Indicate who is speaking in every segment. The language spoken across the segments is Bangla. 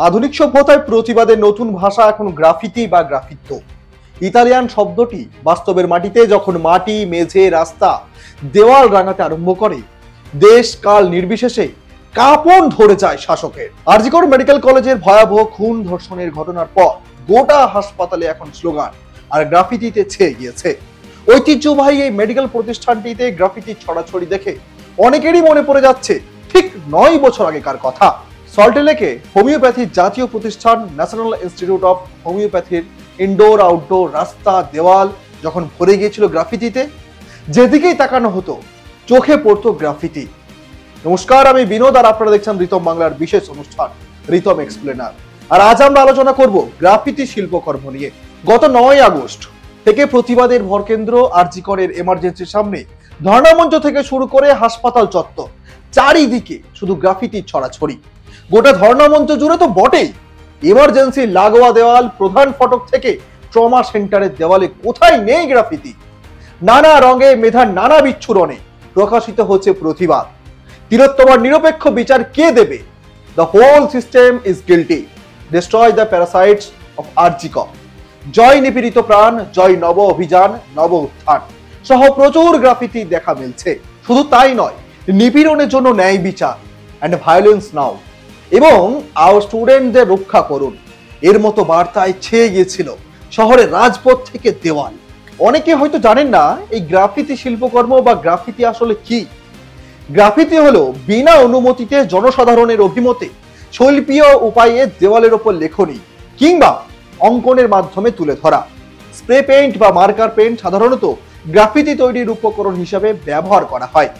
Speaker 1: আধুনিক সভ্যতায় প্রতিবাদের নতুন ভাষা এখন গ্রাফিতি বা গ্রাফিত্তো। ইতালিয়ান শব্দটি বাস্তবের মাটিতে যখন মাটি, মেঝে, রাস্তা, দেওয়াল রাঙাতে আরম্ভ করে, দেশ কাল নির্বিশেষে কাঁপন ধরে যায় শাসকের। আরজি কর মেডিকেল কলেজের ভয়াবহ খুন ধর্ষণের ঘটনার পর গোটা হাসপাতালে এখন স্লোগান আর গ্রাফিতিতে ছেয়ে গিয়েছে। ঐতিহ্যবাহী এই মেডিকেল প্রতিষ্ঠানটিতে গ্রাফিতি ছড়াছড়ি দেখে অনেকেরই মনে পড়ে যাচ্ছে ঠিক 9 বছর আগেকার কথা। সল্টলেকে হোমিওপ্যাথির জাতীয় প্রতিষ্ঠান ন্যাশনাল ইনস্টিটিউট অফ হোমিওপ্যাথির ইনডোর আউটডোর রাস্তা, দেওয়াল যখন ভরে গিয়েছিল গ্রাফিতিতে, যেদিকেই তাকানো হতো চোখে পড়তো গ্রাফিতি। নমস্কার, আমি বিনোদ আর আপনারা দেখছেন রিতম বাংলার বিশেষ অনুষ্ঠান রিতম এক্সপ্লেনার। আর আজ আমরা আলোচনা করব গ্রাফিতি শিল্পকর্ম নিয়ে। গত 9 আগস্ট থেকে প্রতিবাদের ভরকেন্দ্র আরজি করের এমার্জেন্সির সামনে ধর্ণামঞ্চ থেকে শুরু করে হাসপাতাল চত্বর, চারিদিকে শুধু গ্রাফিতির ছড়াছড়ি। গোটা ধর্ণামঞ্চ জুড়ে তো বটেই, এমার্জেন্সি লাগোয়া দেওয়াল, প্রধান ফটক থেকে ট্রমা সেন্টারের দেওয়ালে কোথায় নেই গ্রাফিতি। নানা রঙে মেধার নানা বিচ্ছুরণে প্রকাশিত হচ্ছে প্রতিবাদ। তিলোত্তমার নিরপেক্ষ বিচার কে দেবে? The whole system is guilty, destroy the parasites of RG Kar, জয় নিপীড়িত প্রাণ, জয় নব অভিযান, নব উত্থান সহ প্রচুর গ্রাফিতি দেখা মিলছে। শুধু তাই নয়, নিপীড়নের জন্য ন্যায় বিচার অ্যান্ড ভায়োলেন্স নাও এবং আওয়ার স্টুডেন্টদের রক্ষা করুন, এর মতো বার্তায় ছেয়ে গিয়েছিল শহরের রাজপথ থেকে দেওয়াল। অনেকে হয়তো জানেন না এই গ্রাফিতি শিল্পকর্ম বা গ্রাফিতি আসলে কি। গ্রাফিতি হলো বিনা অনুমতিতে জনসাধারণের অভিমতে শৈল্পীয় উপায়ে দেওয়ালের ওপর লেখনী কিংবা অঙ্কনের মাধ্যমে তুলে ধরা। স্প্রে পেইন্ট বা মার্কার পেইন্ট সাধারণত গ্রাফিতি তৈরির উপকরণ হিসেবে ব্যবহার করা হয়।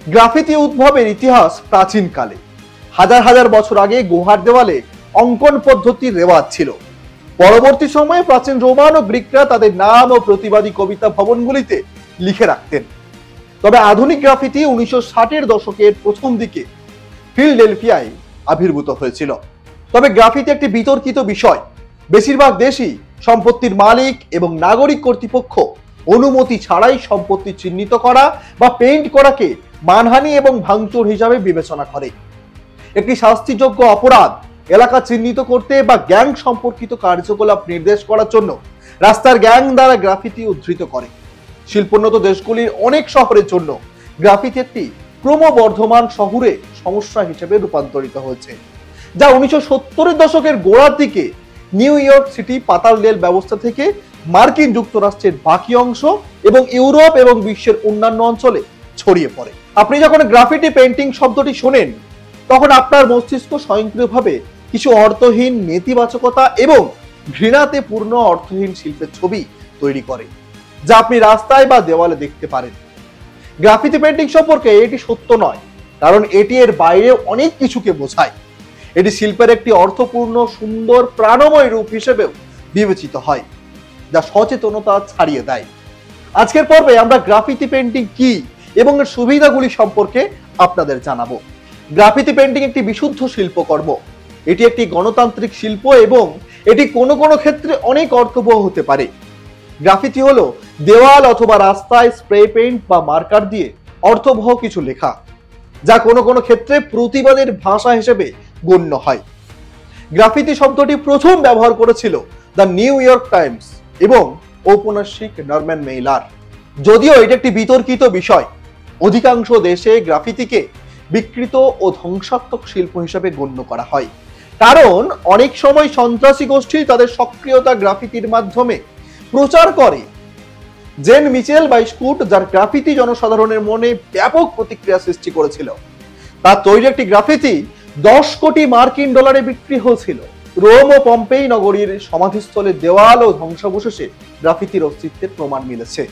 Speaker 1: গ্রাফিতি উদ্ভবের ইতিহাস প্রাচীনকালে। হাজার হাজার বছর আগে গুহার দেওয়ালে অঙ্কন পদ্ধতির রেওয়াজ ছিল। পরবর্তী সময়ে প্রাচীন রোমান ও গ্রিকরা তাদের নাম ও প্রতিবাদী কবিতা ভবনগুলিতে লিখে রাখতেন। তবে আধুনিক গ্রাফিতি 1960-এর দশকের প্রথম দিকে ফিলাডেলফিয়ায় আবির্ভূত হয়েছিল। তবে গ্রাফিতি একটি বিতর্কিত বিষয়। বেশিরভাগ দেশই সম্পত্তির মালিক এবং নাগরিক কর্তৃপক্ষ অনুমতি ছাড়াই সম্পত্তি চিহ্নিত করা বা পেইন্ট করাকে মানহানি এবং ভাঙচুর হিসাবে বিবেচনা করে। একটি শাস্তিযোগ্য অপরাধ এলাকা চিহ্নিত করতে বা গ্যাং সম্পর্কিত কার্যকলাপ নির্দেশ করার জন্য রাস্তার গ্যাং দ্বারা গ্রাফিতি উদ্ধৃত করে। শিল্পোন্নত দেশগুলির অনেক শহরের জন্য গ্রাফিতি একটি ক্রমবর্ধমান শহুরে সমস্যা হিসেবে রূপান্তরিত হয়েছে, যা 1970-এর দশকের গোড়ার দিকে নিউ ইয়র্ক সিটি পাতাল রেল ব্যবস্থা থেকে মার্কিন যুক্তরাষ্ট্রের বাকি অংশ এবং ইউরোপ এবং বিশ্বের অন্যান্য অঞ্চলে ছড়িয়ে পড়ে। আপনি যখন গ্রাফিটি পেইন্টিং শব্দটি শোনেন, তখন আপনার মস্তিষ্ক স্বয়ংক্রিয়ভাবে কিছু অর্থহীন, নেতিবাচকতা এবং ঘৃণাতে পূর্ণ অর্থহীন শিল্পের ছবি তৈরি করে, যা আপনি রাস্তায় বা দেওয়ালে দেখতে পারেন। গ্রাফিতি পেইন্টিং সম্পর্কে এটি সত্য নয়, কারণ এটি এর বাইরে অনেক কিছুকে বোঝায়। এটি শিল্পের একটি অর্থপূর্ণ, সুন্দর, প্রাণময় রূপ হিসেবেও বিবেচিত হয়, যা সচেতনতা ছাড়িয়ে দেয়। আজকের পর্বে আমরা গ্রাফিতি পেইন্টিং কি এবং এর সুবিধাগুলি সম্পর্কে আপনাদের জানাবো। গ্রাফিতি পেইন্টিং একটি বিশুদ্ধ শিল্পকর্ম। এটি একটি গণতান্ত্রিক শিল্প এবং এটি কোনো কোনো ক্ষেত্রে অনেক অর্থবহ হতে পারে। গ্রাফিতি হলো দেওয়াল অথবা রাস্তায় স্প্রে পেইন্ট বা মার্কার দিয়ে অর্থবহ কিছু লেখা, যা কোনো কোনো ক্ষেত্রে প্রতিবাদের ভাষা হিসেবে গণ্য হয়। গ্রাফিতি শব্দটি প্রথম ব্যবহার করেছিল দ্য নিউ ইয়র্ক টাইমস এবং ঔপন্যাসিক নরম্যান মেইলার। যদিও এটি একটি বিতর্কিত বিষয়, অধিকাংশ দেশে গ্রাফিতিকে বিকৃত ও ধ্বংসাত্মক শিল্প হিসেবে গণ্য করা হয়, কারণ অনেক সময় সন্ত্রাসী গোষ্ঠী তাদের সক্রিয়তা গ্রাফিতির মাধ্যমে প্রচার করে। জেন মিচেল বা স্কুট, যার গ্রাফিতি জনসাধারণের মনে ব্যাপক প্রতিক্রিয়া সৃষ্টি করেছিল, তার তৈরি একটি গ্রাফিতি 10 কোটি মার্কিন ডলারে বিক্রি হয়েছিল। রোম ও পম্পেই নগরীর সমাধিস্থলের দেওয়াল ও ধ্বংসাবশেষে গ্রাফিতির অস্তিত্বের প্রমাণ মিলেছে।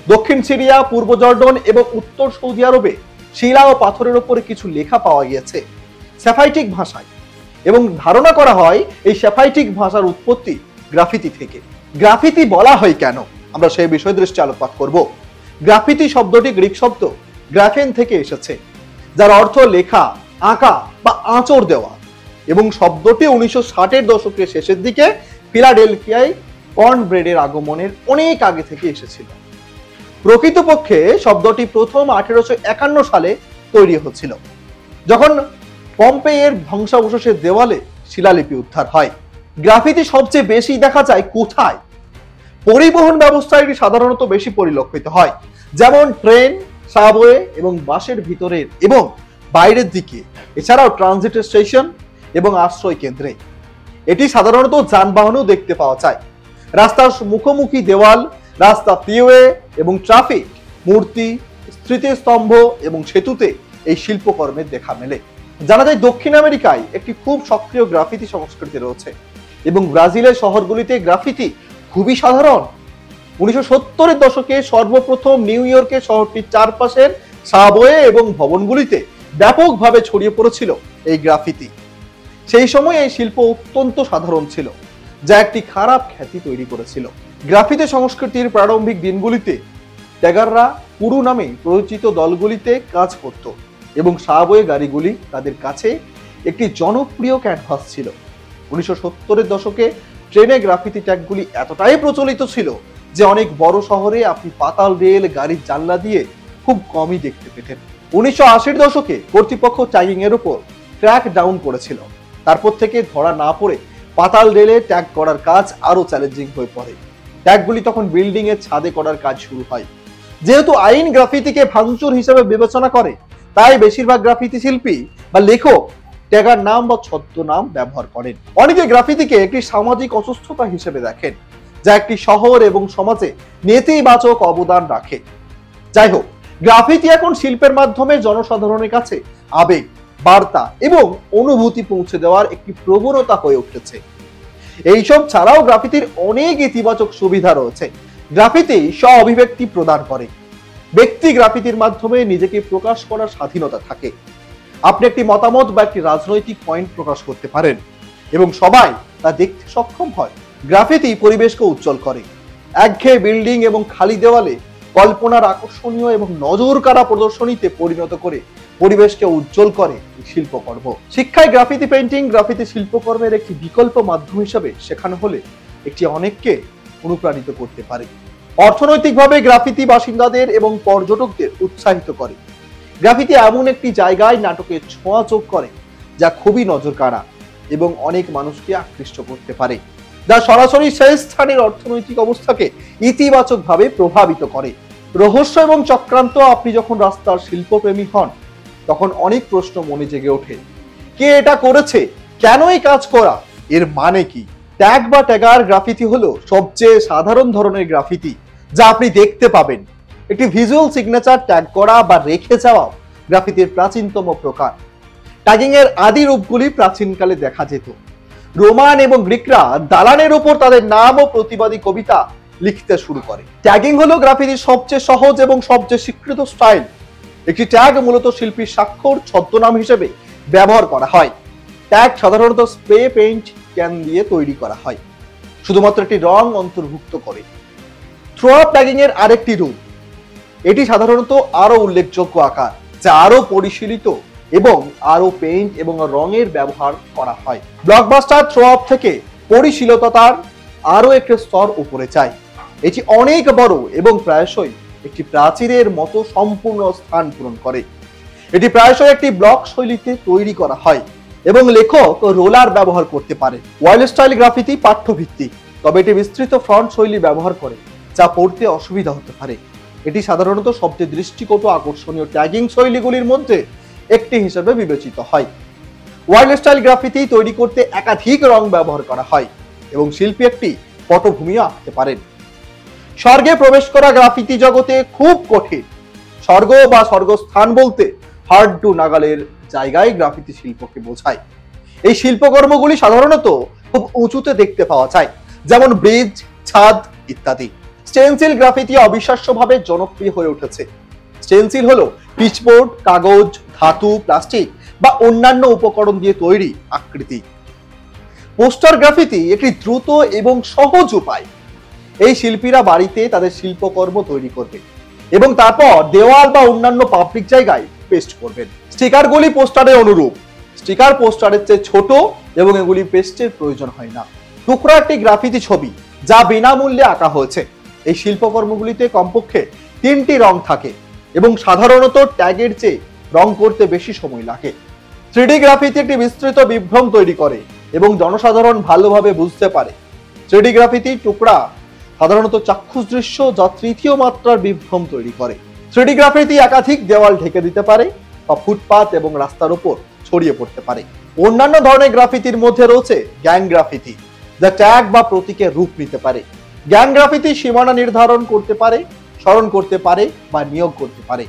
Speaker 1: দক্ষিণ সিরিয়া, পূর্ব জর্ডন এবং উত্তর সৌদি আরবে শিলা ও পাথরের উপরে কিছু লেখা পাওয়া গিয়েছে স্যাফাইটিক ভাষায়, এবং ধারণা করা হয় এই স্যাফাইটিক ভাষার উৎপত্তি গ্রাফিতি থেকে। গ্রাফিতি বলা হয় কেন, আমরা সেই বিষয়ে দৃষ্টি আলোকপাত করব। গ্রাফিতি শব্দটি গ্রিক শব্দ গ্রাফেন থেকে এসেছে, যার অর্থ লেখা, আঁকা বা আঁচড় দেওয়া, এবং শব্দটি 1960-এর দশকের শেষের দিকে ফিলাডেলফিয়ায় কর্নব্রেডের আগমনের অনেক আগে থেকে এসেছিল। প্রকৃতপক্ষে শব্দটি প্রথম 1851 সালে তৈরি হচ্ছিল, যখন পম্পেইয়ের ধ্বংসাবশেষের দেওয়ালে শিলালিপি উদ্ধার হয়। গ্রাফিতি সবচেয়ে বেশি দেখা যায় কোথায়? পরিবহন ব্যবস্থায় এটি সাধারণত বেশি পরিলক্ষিত হয়, যেমন ট্রেন, সাবওয়ে এবং বাসের ভিতরের এবং বাইরের দিকে, এছাড়াও ট্রানজিট স্টেশন এবং আশ্রয় কেন্দ্রে। এটি সাধারণত যানবাহনেও দেখতে পাওয়া যায়। রাস্তার মুখোমুখি দেওয়াল, রাস্তা ফ্রিওয়ে এবং ট্রাফিক, মূর্তি, স্মৃতিস্তম্ভ এবং সেতুতে এই শিল্পকর্মের দেখা মেলে। জানা যায় দক্ষিণ আমেরিকায় একটি খুব সক্রিয় গ্রাফিতি সংস্কৃতি রয়েছে এবং ব্রাজিলের শহরগুলিতে গ্রাফিতি খুবই সাধারণ। 1970-এর দশকে সর্বপ্রথম নিউ ইয়র্কে শহরটির চারপাশের সাবওয়ে এবং ভবনগুলিতে ব্যাপকভাবে ছড়িয়ে পড়েছিল এই গ্রাফিতি। সেই সময় এই শিল্প অত্যন্ত সাধারণ ছিল, যা একটি খারাপ খ্যাতি তৈরি করেছিল। গ্রাফিতি সংস্কৃতির প্রারম্ভিক দিনগুলিতে ট্যাগাররা পুরু নামে পরিচিত দলগুলিতে কাজ করত এবং সাবওয়ে গাড়িগুলি তাদের কাছে একটি জনপ্রিয় ক্যানভাস ছিল। 1970-এর দশকে ট্রেনে গ্রাফিতি ট্যাগগুলি এতটাই প্রচলিত ছিল যে অনেক বড় শহরে আপনি পাতাল রেল গাড়ির জানলা দিয়ে খুব কমই দেখতে পেতেন। 1980-এর দশকে কর্তৃপক্ষ ট্যাগিং এর উপর ক্র্যাক ডাউন করেছিল। তারপর থেকে ধরা না পড়ে পাতাল রেলে ট্যাগ করার কাজ আরো চ্যালেঞ্জিং হয়ে পড়ে। ট্যাগগুলি তখন বিল্ডিং এর ছাদে করার কাজ শুরু হয়। যেহেতু আইন গ্রাফিতিকে ভাঙচুর হিসেবে বিবেচনা করে, তাই বেশিরভাগ গ্রাফিতি শিল্পী বা লেখক ট্যাগার নাম বা ছদ্মনাম ব্যবহার করেন। অনেকে গ্রাফিতিকে একটি সামাজিক অসুস্থতা হিসেবে দেখেন, যা একটি শহর এবং সমাজে নেতিবাচক অবদান রাখে। যাই হোক, গ্রাফিতি এখন শিল্পের মাধ্যমে জনসাধারণের কাছে আবেগ, বার্তা এবং অনুভূতি পৌঁছে দেওয়ার একটি প্রবণতা হয়ে উঠেছে। এইসব ছাড়াও গ্রাফিতির অনেক ইতিবাচক সুবিধা রয়েছে। গ্রাফিতি স্ব অভিব্যক্তি প্রদান করে। ব্যক্তি গ্রাফিতির মাধ্যমে নিজেকে প্রকাশ করার স্বাধীনতা থাকে। আপনি একটি মতামত বা একটি রাজনৈতিক পয়েন্ট প্রকাশ করতে পারেন এবং সবাই তা দেখতে সক্ষম হয়। গ্রাফিতি পরিবেশকে উজ্জ্বল করে। একঘেয়ে বিল্ডিং এবং খালি দেওয়ালে কল্পনার আকর্ষণীয় এবং নজর কাড়া প্রদর্শনীতে পরিণত করে পরিবেশকে উজ্জ্বল করে শিল্পকর্ম। শিক্ষায় গ্রাফিতি পেইন্টিং গ্রাফিতি শিল্পকর্মের একটি বিকল্প মাধ্যম হিসেবে শেখানো হলে এটি অনেককে অনুপ্রাণিত করতে পারে। অর্থনৈতিকভাবে গ্রাফিতি বাসিন্দাদের এবং পর্যটকদের উৎসাহিত করে। গ্রাফিতি এমন একটি জায়গায় নাটকের ছোঁয়া যোগ করে যা খুবই নজর কাড়া এবং অনেক মানুষকে আকৃষ্ট করতে পারে, যা সরাসরি সেই স্থানের অর্থনৈতিক অবস্থাকে ইতিবাচকভাবে প্রভাবিত করে। রহস্য এবং চক্রান্ত। আপনি যখন রাস্তার শিল্পপ্রেমী হন, তখন অনেক প্রশ্ন মনে জেগে ওঠে। কে এটা করেছে? কেন এই কাজ করা? এর মানে কি? ট্যাগ বা ট্যাগার গ্রাফিতি হলো সবচেয়ে সাধারণ ধরনের গ্রাফিতি যা আপনি দেখতে পাবেন। একটি ভিজুয়াল সিগনেচার ট্যাগ করা বা রেখে যাওয়া গ্রাফিতির প্রাচীনতম প্রকার। ট্যাগিং এর আদি রূপগুলি প্রাচীনকালে দেখা যেত। রোমান এবং গ্রিকরা দালানের উপর তাদের নাম ও প্রতিবাদী কবিতা লিখতে শুরু করে। ট্যাগিং হলো গ্রাফিতির সবচেয়ে সহজ এবং সবচেয়ে স্বীকৃত স্টাইল। একটি ট্যাগ মূলত শিল্পীর স্বাক্ষর ছদ্মনাম হিসেবে ব্যবহার করা হয়। ট্যাগ সাধারণত স্প্রে পেইন্ট ক্যান দিয়ে তৈরি করা হয়, শুধুমাত্র একটি রং অন্তর্ভুক্ত করে। থ্রো আপ ট্যাগিং এর আরেকটি রূপ। এটি সাধারণত আরো উল্লেখযোগ্য আকার, যা আরো পরিশীলিত এবং আরো পেইন্ট এবং রঙের ব্যবহার করা হয়। ব্লকবাস্টার থ্রো আপ থেকে পরিশীলতার আরো একটি স্তর উপরে যায়। এটি অনেক বড় এবং প্রায়শই একটি প্রাচীরের মতো সম্পূর্ণ স্থান পূরণ করে। এটি প্রায়শই একটি ব্লক শৈলীতে তৈরি করা হয় এবং লেখক রোলার ব্যবহার করতে পারে। ওয়াইল্ড স্টাইল গ্রাফিতি পাঠ্যভিত্তিক, তবে এটি বিস্তৃত ফ্রন্ট শৈলী ব্যবহার করে, যা পড়তে অসুবিধা হতে পারে। এটি সাধারণত সবচেয়ে দৃষ্টিকটু আকর্ষণীয় ট্যাগিং শৈলীগুলির মধ্যে একটি হিসেবে বিবেচিত হয়। ওয়াইল্ড স্টাইল গ্রাফিতি তৈরি করতে একাধিক রং ব্যবহার করা হয় এবং শিল্পী একটি পটভূমিও আঁকতে পারেন। স্বর্গে প্রবেশ করা গ্রাফিতি জগতে খুব কঠিন। স্বর্গ বা স্বর্গস্থান বলতে হার্ড টু নাগালের জায়গায় গ্রাফিতি শিল্পকে বোঝায়। এই শিল্পকর্মগুলি সাধারণত খুব উঁচুতে দেখতে পাওয়া যায়, যেমন ব্রিজ, ছাদ ইত্যাদি। স্টেনসিল গ্রাফিতি অবিশ্বাস্যভাবে জনপ্রিয় হয়ে উঠেছে। স্টেনসিল হলো পিচবোর্ড, কাগজ, ধাতু, প্লাস্টিক বা অন্যান্য উপকরণ দিয়ে তৈরি আকৃতি। পোস্টার গ্রাফিতি একটি দ্রুত এবং সহজ উপায়। এই শিল্পীরা বাড়িতে তাদের শিল্পকর্ম তৈরি করবে এবং তারপর দেওয়াল বা অন্যান্য পাবলিক জায়গায় পেস্ট করবেন। স্টিকারগুলি পোস্টারের অনুরূপ। স্টিকার পোস্টারের চেয়ে ছোট এবং এগুলি পেস্টের প্রয়োজন হয় না। টুকরা একটি গ্রাফিতি ছবি যা বিনামূল্যে আঁকা হয়েছে। এই শিল্পকর্মগুলিতে কমপক্ষে 3টি রং থাকে এবং সাধারণত ট্যাগের চেয়ে রং করতে বেশি সময় লাগে। 3D গ্রাফিতি একটি বিস্তৃত বিভ্রম তৈরি করে। এবং জনসাধারণ ভালোভাবে বুঝতে পারে। 3D গ্রাফিতি টুকরা সাধারণত চাক্ষুষ দৃশ্য যা তৃতীয় মাত্রার বিভ্রম তৈরি করে। 3D গ্রাফিতি একাধিক দেওয়াল ঢেকে দিতে পারে বা ফুটপাত এবং রাস্তার উপর ছড়িয়ে পড়তে পারে। অন্যান্য ধরনের গ্রাফিতির মধ্যে রয়েছে গ্যাং গ্রাফিতি, যা ট্যাগ বা প্রতীকের রূপ নিতে পারে। গ্যাং গ্রাফিতি সীমানা নির্ধারণ করতে পারে, স্মরণ করতে পারে বা নিয়োগ করতে পারে।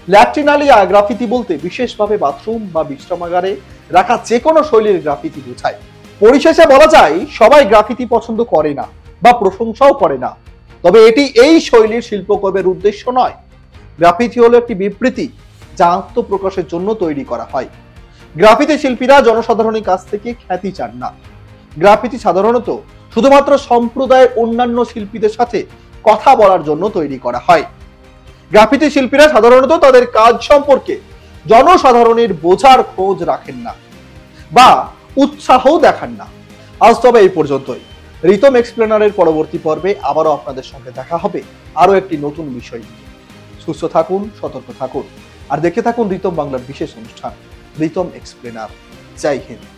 Speaker 1: ল্যাট্রিনালিয়া গ্রাফিতি বলতে বিশেষভাবে বাথরুম বা বিশ্রামাগারে রাখা যে কোনো শৈলীর গ্রাফিতি বোঝায়। পরিশেষে বলা যায়, সবাই গ্রাফিতি পছন্দ করে না বা প্রশংসাও করে না, তবে এটি এই শৈলীর শিল্পকর্মের উদ্দেশ্য নয়। গ্রাফিতি হলো একটি বিবৃতি যা আত্মপ্রকাশের জন্য তৈরি করা হয়। গ্রাফিতি শিল্পীরা জনসাধারণের কাছ থেকে খ্যাতি চান না। গ্রাফিতি সাধারণত শুধুমাত্র সম্প্রদায়ের অন্যান্য শিল্পীদের সাথে কথা বলার জন্য তৈরি করা হয়। গ্রাফিতি শিল্পীরা সাধারণত তাদের কাজ সম্পর্কে জনসাধারণের বোঝার খোঁজ রাখেন না বা উৎসাহও দেখান না। আজ তবে এই পর্যন্তই। রিতম এক্সপ্লেনারের পরবর্তী পর্বে আবারও আপনাদের সঙ্গে দেখা হবে আরো একটি নতুন বিষয় নিয়ে। সুস্থ থাকুন, সতর্ক থাকুন আর দেখে থাকুন রিতম বাংলার বিশেষ অনুষ্ঠান রিতম এক্সপ্লেনার। জয় হিন্দ।